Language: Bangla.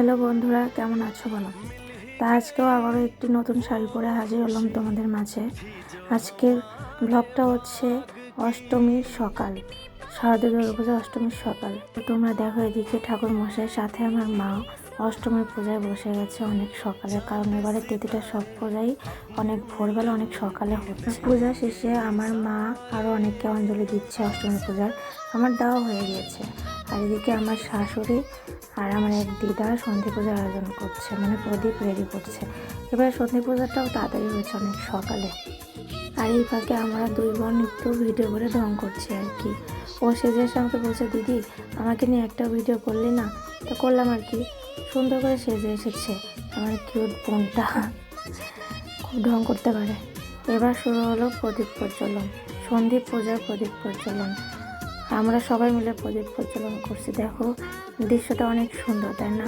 হ্যালো বন্ধুরা, কেমন আছো বলো। তা আজকেও আবারও একটি নতুন শাড়ি পরে হাজির হলাম তোমাদের মাঝে। আজকের ব্লগটা হচ্ছে অষ্টমীর সকাল, শারদীয় দুর্গাপূজা অষ্টমীর সকাল। তোমরা দেখো এদিকে ঠাকুর মশাইয়ের সাথে আমার মা অষ্টমীর পূজায় বসে গেছে অনেক সকালে, কারণ এবারে তিথিটা সব পূজাই অনেক ভোরবেলা অনেক সকালে হচ্ছে। পূজা শেষে আমার মা আরও অনেককে অঞ্জলি দিচ্ছে অষ্টমী পূজার। আমার দেওয়া হয়ে গিয়েছে। আর এদিকে আমার শাশুড়ি আর আমার এক দিদা সন্ধি পূজার আয়োজন করছে, মানে প্রদীপ রেডি করছে। এবার সন্ধি পূজাটাও তাড়াতাড়ি হয়েছে অনেক সকালে। আর এই ফাঁকে আমরা দুই বোন একটু ভিডিও করে ঢং করছি আর কি। ও সেজে এসে আমাকে বলছে, দিদি আমাকে নিয়ে একটা ভিডিও করলি না? তো করলাম আর কি, সুন্দর করে সেজে এসেছে আমার কিউট বোনটা, খুব ঢং করতে পারে। এবার শুরু হলো প্রদীপ প্রজ্বলন, সন্ধি পূজার প্রদীপ প্রজ্বলন। আমরা সবাই মিলে প্রদীপ প্রজ্বলন করছি। দেখো দৃশ্যটা অনেক সুন্দর, তাই না?